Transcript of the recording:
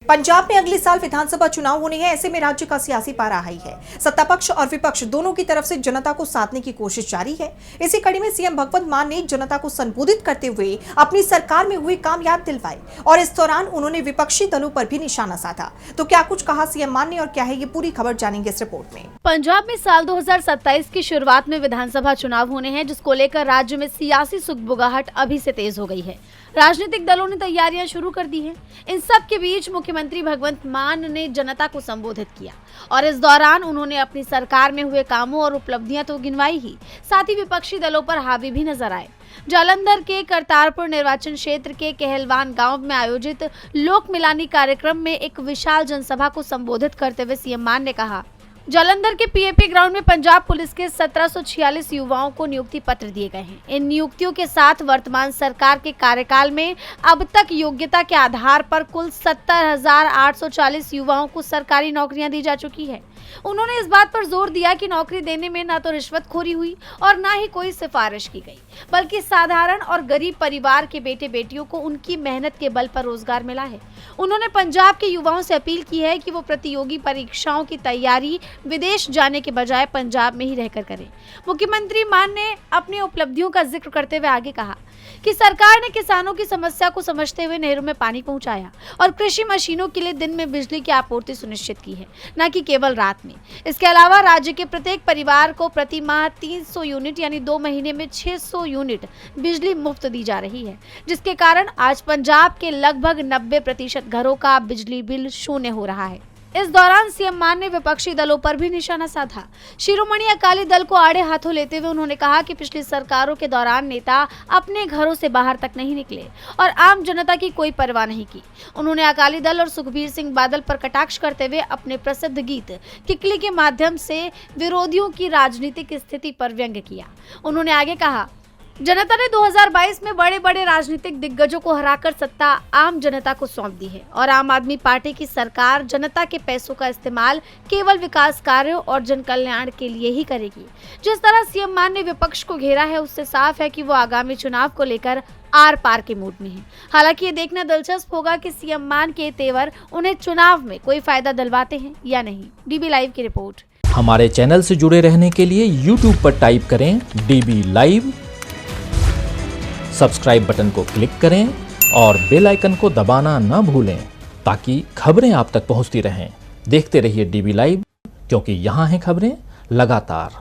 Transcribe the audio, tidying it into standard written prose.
पंजाब में अगले साल विधानसभा चुनाव होने हैं। ऐसे में राज्य का सियासी पारा हाई है। सत्ता पक्ष और विपक्ष दोनों की तरफ से जनता को साधने की कोशिश जारी है। इसी कड़ी में सीएम भगवंत मान ने जनता को संबोधित करते हुए अपनी सरकार में हुए काम याद दिलवाए और इस दौरान उन्होंने विपक्षी दलों पर भी निशाना साधा। तो क्या कुछ कहा सीएम मान ने और क्या है ये पूरी खबर जानेंगे इस रिपोर्ट में। पंजाब में साल 2027 की शुरुआत में विधानसभा चुनाव होने हैं, जिसको लेकर राज्य में सियासी सुगबुगाहट अभी से तेज हो गई है। राजनीतिक दलों ने तैयारियां शुरू कर दी हैं। इन सब के बीच मुख्यमंत्री भगवंत मान ने जनता को संबोधित किया और इस दौरान उन्होंने अपनी सरकार में हुए कामों और उपलब्धियां तो गिनवाई ही, साथ ही विपक्षी दलों पर हावी भी नजर आए। जालंधर के करतारपुर निर्वाचन क्षेत्र के कहलवान गांव में आयोजित लोक मिलानी कार्यक्रम में एक विशाल जनसभा को संबोधित करते हुए सीएम मान ने कहा, जालंधर के पीएपी ग्राउंड में पंजाब पुलिस के 1746 युवाओं को नियुक्ति पत्र दिए गए हैं। इन नियुक्तियों के साथ वर्तमान सरकार के कार्यकाल में अब तक योग्यता के आधार पर कुल 70,840 युवाओं को सरकारी नौकरियां दी जा चुकी है। उन्होंने इस बात पर जोर दिया कि नौकरी देने में न तो रिश्वतखोरी हुई और न ही कोई सिफारिश की गई, बल्कि साधारण और गरीब परिवार के बेटे बेटियों को उनकी मेहनत के बल पर रोजगार मिला है। उन्होंने पंजाब के युवाओं से अपील की है कि वो प्रतियोगी परीक्षाओं की तैयारी विदेश जाने के बजाय पंजाब में ही रहकर करें। मुख्यमंत्री मान ने अपनी उपलब्धियों का जिक्र करते हुए आगे कहा कि सरकार ने किसानों की समस्या को समझते हुए नहरों में पानी पहुंचाया और कृषि मशीनों के लिए दिन में बिजली की आपूर्ति सुनिश्चित की है, न कि केवल रात में। इसके अलावा राज्य के प्रत्येक परिवार को प्रति माह 300 यूनिट यानी 2 महीने में 600 यूनिट बिजली मुफ्त दी जा रही है, जिसके कारण आज पंजाब के लगभग 90% घरों का बिजली बिल शून्य हो रहा है। इस दौरान सीएम मान ने विपक्षी दलों पर भी निशाना साधा। शिरोमणि अकाली दल को आड़े हाथों लेते हुए उन्होंने कहा कि पिछली सरकारों के दौरान नेता अपने घरों से बाहर तक नहीं निकले और आम जनता की कोई परवाह नहीं की। उन्होंने अकाली दल और सुखबीर सिंह बादल पर कटाक्ष करते हुए अपने प्रसिद्ध गीत किकली के माध्यम से विरोधियों की राजनीतिक स्थिति पर व्यंग्य किया। उन्होंने आगे कहा, जनता ने 2022 में बड़े बड़े राजनीतिक दिग्गजों को हराकर सत्ता आम जनता को सौंप दी है और आम आदमी पार्टी की सरकार जनता के पैसों का इस्तेमाल केवल विकास कार्यों और जन कल्याण के लिए ही करेगी। जिस तरह सीएम मान ने विपक्ष को घेरा है, उससे साफ है कि वो आगामी चुनाव को लेकर आर पार के मूड में है। हालांकि ये देखना दिलचस्प होगा कि सीएम मान के तेवर उन्हें चुनाव में कोई फायदा दिलवाते हैं या नहीं। डीबी लाइव की रिपोर्ट। हमारे चैनल से जुड़े रहने के लिए यूट्यूब पर टाइप करें डीबी लाइव, सब्सक्राइब बटन को क्लिक करें और बेल आइकन को दबाना न भूलें ताकि खबरें आप तक पहुंचती रहें। देखते रहिए डीबी लाइव, क्योंकि यहाँ हैं खबरें लगातार।